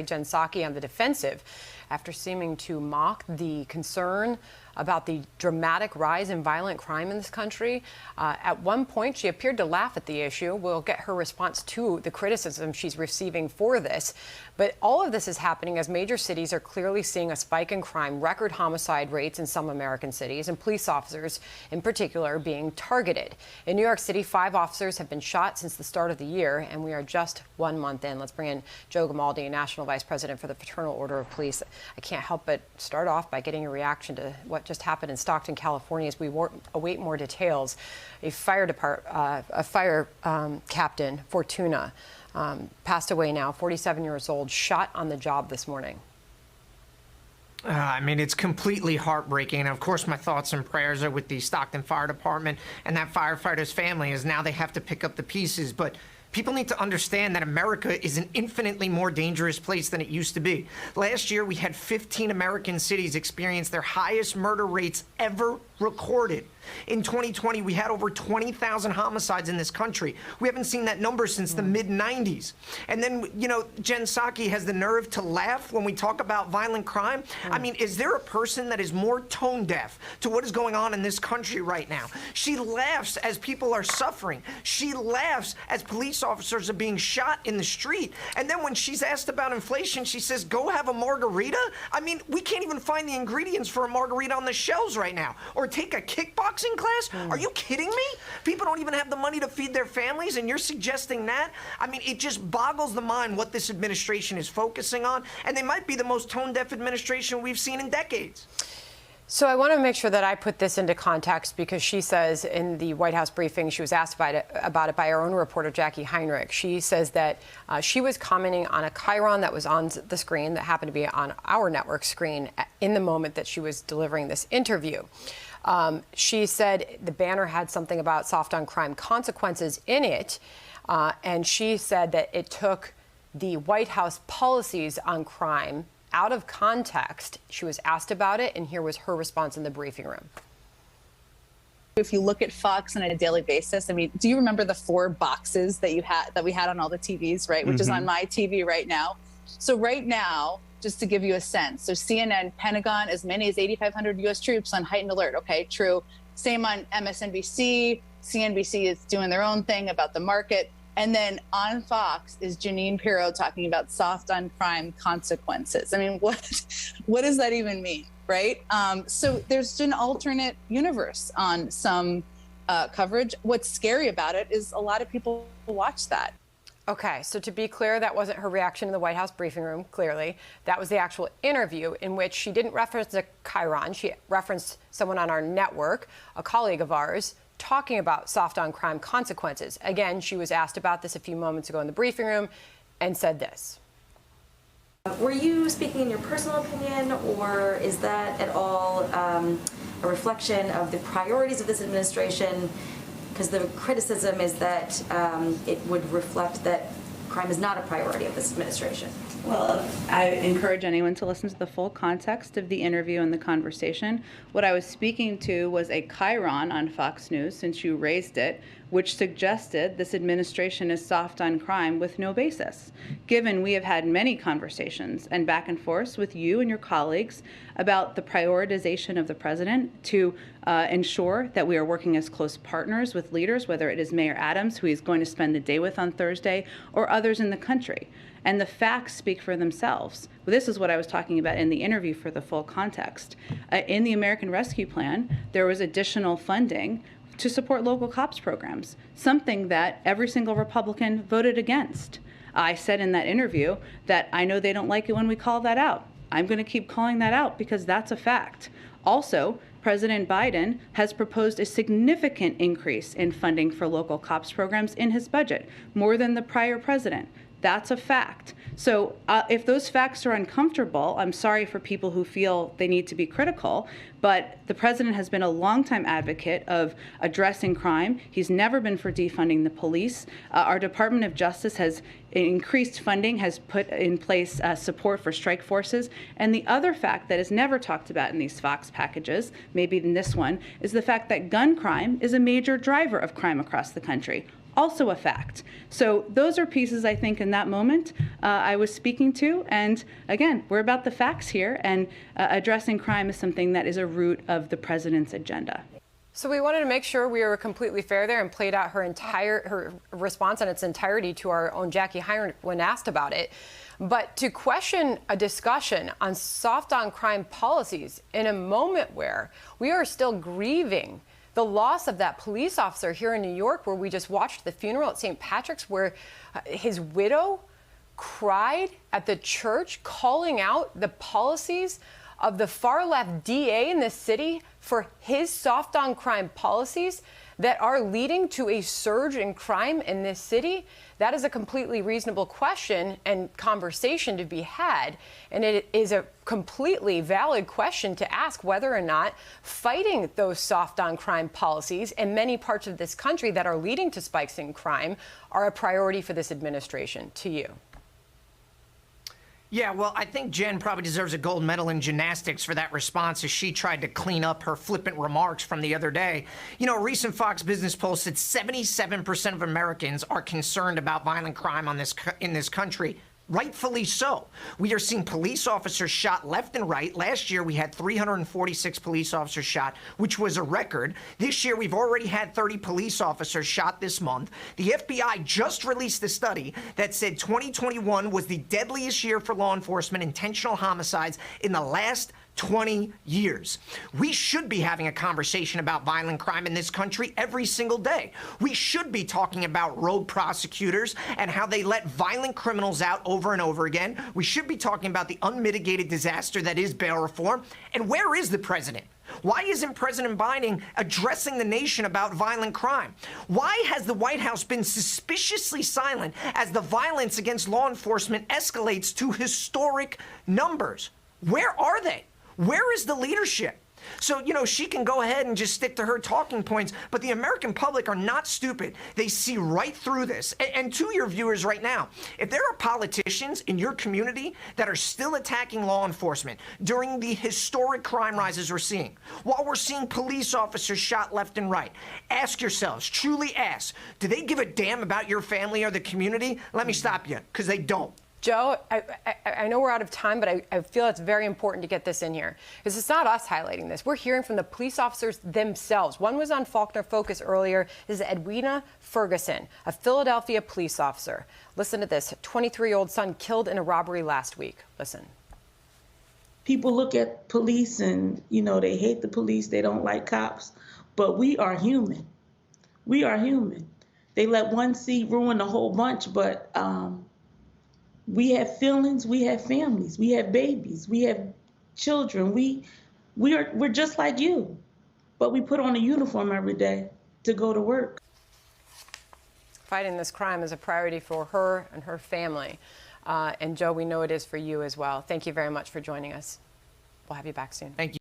Jen Psaki on the defensive after seeming to mock the concern about the dramatic rise in violent crime in this country. At one point, she appeared to laugh at the issue. We'll get her response to the criticism she's receiving for this. But all of this is happening as major cities are clearly seeing a spike in crime, record homicide rates in some American cities, and police officers in particular being targeted. In New York City, 5 officers have been shot since the start of the year, and we are just 1 month in. Let's bring in Joe Grimaldi, National Vice President for the Fraternal Order of Police. I can't help but start off by getting a reaction to what just happened in Stockton, California, as we await more details. A fire captain, Fortuna, passed away now, 47 years old, shot on the job this morning. I mean, it's completely heartbreaking. And of course, my thoughts and prayers are with the Stockton Fire Department and that firefighter's family, as now they have to pick up the pieces. But people need to understand that America is an infinitely more dangerous place than it used to be. Last year, we had 15 American cities experience their highest murder rates ever recorded. In 2020, we had over 20,000 homicides in this country. We haven't seen that number since the mid-90s. And then, you know, Jen Psaki has the nerve to laugh when we talk about violent crime. I mean, is there a person that is more tone deaf to what is going on in this country right now? She laughs as people are suffering. She laughs as police officers are being shot in the street. And then when she's asked about inflation, she says, go have a margarita? I mean, we can't even find the ingredients for a margarita on the shelves right now. Or take a kickboxing class? Are you kidding me? People don't even have the money to feed their families, and you're suggesting that? I mean, it just boggles the mind what this administration is focusing on, and they might be the most tone-deaf administration we've seen in decades. So I want to make sure that I put this into context, because she says in the White House briefing, she was asked about it by our own reporter, Jackie Heinrich. She says that she was commenting on a chyron that was on the screen that happened to be on our network screen in the moment that she was delivering this interview. She said the banner had something about soft on crime consequences in it, and she said that it took the White House policies on crime out of context. She was asked about it, and here was her response in the briefing room. If you look at Fox on a daily basis, I mean, do you remember the 4 boxes that we had on all the TVs, right? Which is on my TV right now. So right now, just to give you a sense, so CNN, Pentagon, as many as 8,500 U.S. troops on heightened alert. Okay, true. Same on MSNBC. CNBC is doing their own thing about the market. And then on Fox is Jeanine Pirro talking about soft on crime consequences. I mean, what does that even mean, right? So there's an alternate universe on some coverage. What's scary about it is a lot of people watch that. Okay, so to be clear, that wasn't her reaction in the White House briefing room, clearly. That was the actual interview, in which she didn't reference a chyron. She referenced someone on our network, a colleague of ours, talking about soft on crime consequences. Again, she was asked about this a few moments ago in the briefing room and said this. Were you speaking in your personal opinion, or is that at all a reflection of the priorities of this administration? Because the criticism is that it would reflect that crime is not a priority of this administration. Well, I encourage anyone to listen to the full context of the interview and the conversation. What I was speaking to was a chyron on Fox News, since you raised it, which suggested this administration is soft on crime with no basis, given we have had many conversations and back and forth with you and your colleagues about the prioritization of the president to ensure that we are working as close partners with leaders, whether it is Mayor Adams, who he's going to spend the day with on Thursday, or others in the country. And the facts speak for themselves. This is what I was talking about in the interview for the full context. In the American Rescue Plan, there was additional funding to support local cops programs, something that every single Republican voted against. I said in that interview that I know they don't like it when we call that out. I'm going to keep calling that out because that's a fact. Also, President Biden has proposed a significant increase in funding for local cops programs in his budget, more than the prior president. That's a fact. So if those facts are uncomfortable, I'm sorry for people who feel they need to be critical, but the president has been a longtime advocate of addressing crime. He's never been for defunding the police. Our Department of Justice has increased funding, has put in place support for strike forces. And the other fact that is never talked about in these Fox packages, maybe in this one, is the fact that gun crime is a major driver of crime across the country. also a fact. So those are pieces, I think, in that moment I was speaking to. And again, we're about the facts here, and addressing crime is something that is a root of the president's agenda. So we wanted to make sure we were completely fair there and played out her response in its entirety to our own Jackie Heinrich when asked about it. But to question a discussion on soft on crime policies in a moment where we are still grieving the loss of that police officer here in New York, where we just watched the funeral at St. Patrick's, where his widow cried at the church, calling out the policies of the far left DA in this city for his soft on crime policies that are leading to a surge in crime in this city. That is a completely reasonable question and conversation to be had. And it is a completely valid question to ask whether or not fighting those soft on crime policies in many parts of this country that are leading to spikes in crime are a priority for this administration. To you. Yeah, well, I think Jen probably deserves a gold medal in gymnastics for that response as she tried to clean up her flippant remarks from the other day. You know, a recent Fox Business poll said 77% of Americans are concerned about violent crime in this country. Rightfully so. We are seeing police officers shot left and right. Last year, we had 346 police officers shot, which was a record. This year, we've already had 30 police officers shot this month. The FBI just released a study that said 2021 was the deadliest year for law enforcement intentional homicides in the last 20 years. We should be having a conversation about violent crime in this country every single day. We should be talking about rogue prosecutors and how they let violent criminals out over and over again. We should be talking about the unmitigated disaster that is bail reform. And where is the president? Why isn't President Biden addressing the nation about violent crime? Why has the White House been suspiciously silent as the violence against law enforcement escalates to historic numbers? Where are they? Where is the leadership? So, you know, she can go ahead and just stick to her talking points, but the American public are not stupid. They see right through this. And to your viewers right now, if there are politicians in your community that are still attacking law enforcement during the historic crime rises we're seeing, while we're seeing police officers shot left and right, ask yourselves, truly ask, do they give a damn about your family or the community? Let me stop you, because they don't. Joe, I know we're out of time, but I feel it's very important to get this in here, because it's not us highlighting this. We're hearing from the police officers themselves. One was on Faulkner Focus earlier. This is Edwina Ferguson, a Philadelphia police officer. Listen to this. 23-year-old son killed in a robbery last week. Listen. People look at police and, you know, they hate the police. They don't like cops. But we are human. We are human. They let one seat ruin a whole bunch, but we have feelings, we have families, we have babies, we have children. We're just like you, but we put on a uniform every day to go to work. Fighting this crime is a priority for her and her family. And Joe, we know it is for you as well. Thank you very much for joining us. We'll have you back soon. Thank you.